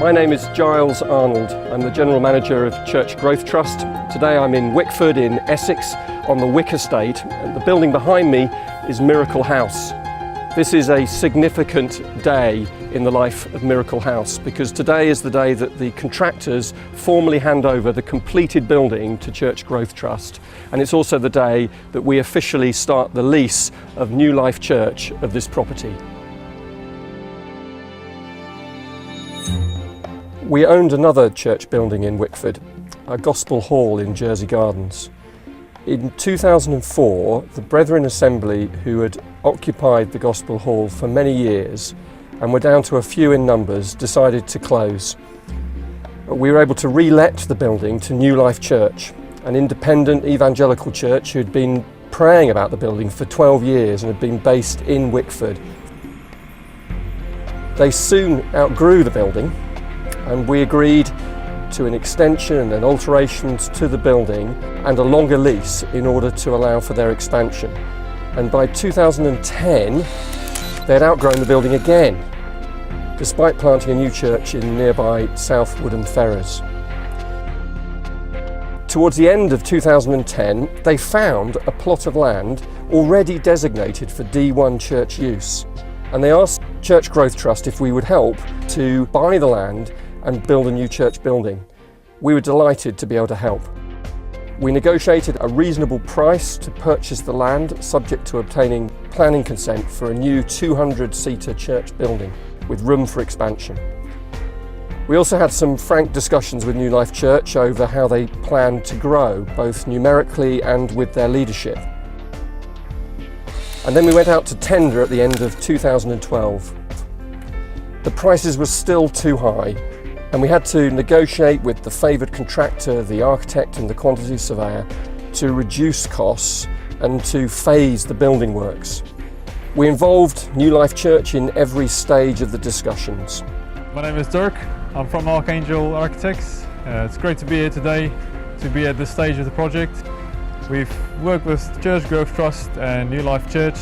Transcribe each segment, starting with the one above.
My name is Giles Arnold. I'm the General Manager of Church Growth Trust. Today I'm in Wickford in Essex on the Wick Estate. The building behind me is Miracle House. This is a significant day in the life of Miracle House because today is the day that the contractors formally hand over the completed building to Church Growth Trust, and it's also the day that we officially start the lease of New Life Church of this property. We owned another church building in Wickford, a Gospel Hall in Jersey Gardens. In 2004, the Brethren Assembly, who had occupied the Gospel Hall for many years and were down to a few in numbers, decided to close. We were able to re-let the building to New Life Church, an independent evangelical church who had been praying about the building for 12 years and had been based in Wickford. They soon outgrew the building, and we agreed to an extension and alterations to the building and a longer lease in order to allow for their expansion. And by 2010, they had outgrown the building again, despite planting a new church in nearby South Woodham Ferrers. Towards the end of 2010, they found a plot of land already designated for D1 church use, and they asked Church Growth Trust if we would help to buy the land and build a new church building. We were delighted to be able to help. We negotiated a reasonable price to purchase the land, subject to obtaining planning consent for a new 200-seater church building with room for expansion. We also had some frank discussions with New Life Church over how they plan to grow, both numerically and with their leadership. And then we went out to tender at the end of 2012. The prices were still too high, and we had to negotiate with the favoured contractor, the architect and the quantity surveyor to reduce costs and to phase the building works. We involved New Life Church in every stage of the discussions. My name is Dirk. I'm from Archangel Architects. It's great to be here today, to be at this stage of the project. We've worked with Church Growth Trust and New Life Church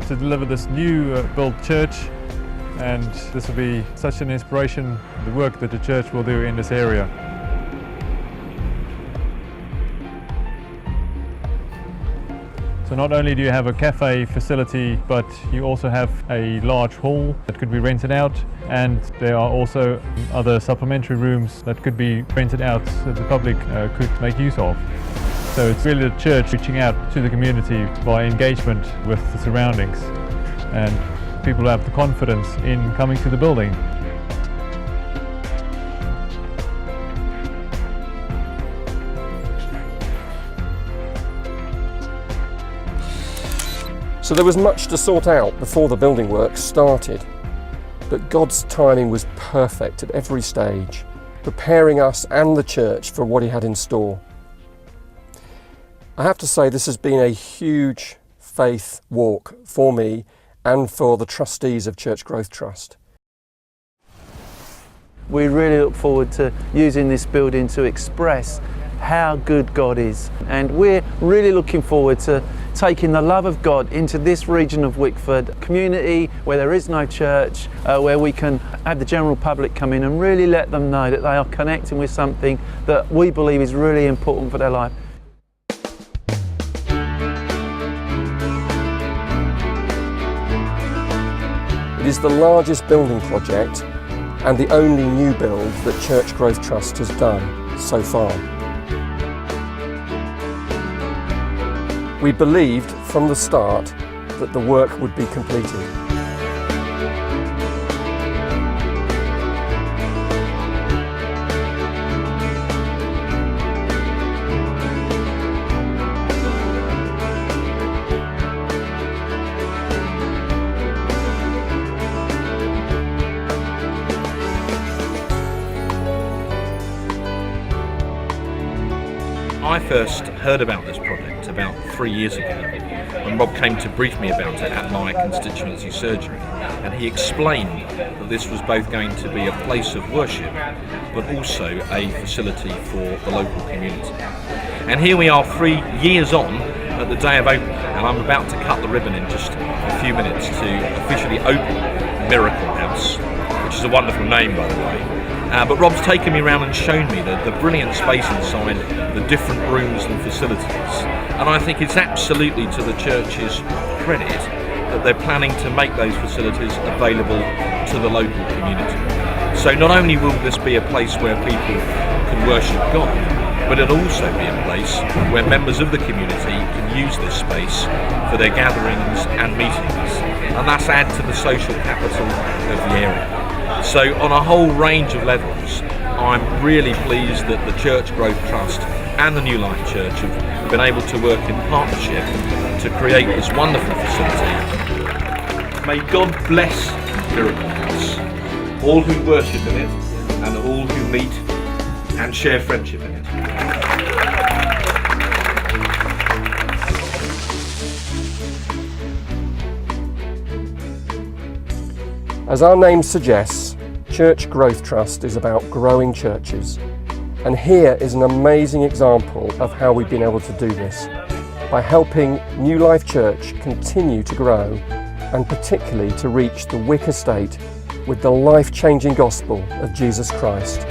to deliver this new built church. And this will be such an inspiration, the work that the church will do in this area. So not only do you have a cafe facility, but you also have a large hall that could be rented out, and there are also other supplementary rooms that could be rented out that the public could make use of. So it's really the church reaching out to the community by engagement with the surroundings, and people have the confidence in coming to the building. So there was much to sort out before the building work started, but God's timing was perfect at every stage, preparing us and the church for what He had in store. I have to say this has been a huge faith walk for me and for the trustees of Church Growth Trust. We really look forward to using this building to express how good God is, and we're really looking forward to taking the love of God into this region of Wickford, a community where there is no church, where we can have the general public come in and really let them know that they are connecting with something that we believe is really important for their life. It is the largest building project and the only new build that Church Growth Trust has done so far. We believed from the start that the work would be completed. I first heard about this project about 3 years ago when Rob came to brief me about it at my constituency surgery, and he explained that this was both going to be a place of worship but also a facility for the local community. And here we are 3 years on at the day of opening, and I'm about to cut the ribbon in just a few minutes to officially open Miracle House, which is a wonderful name by the way. But Rob's taken me around and shown me the brilliant space inside, the different rooms and facilities. And I think it's absolutely to the church's credit that they're planning to make those facilities available to the local community. So not only will this be a place where people can worship God, but it'll also be a place where members of the community can use this space for their gatherings and meetings, and that's add to the social capital of the area. So on a whole range of levels, I'm really pleased that the Church Growth Trust and the New Life Church have been able to work in partnership to create this wonderful facility. May God bless Miracle House, all who worship in it and all who meet and share friendship in it. As our name suggests, Church Growth Trust is about growing churches. And here is an amazing example of how we've been able to do this, by helping New Life Church continue to grow, and particularly to reach the Wick estate with the life-changing gospel of Jesus Christ.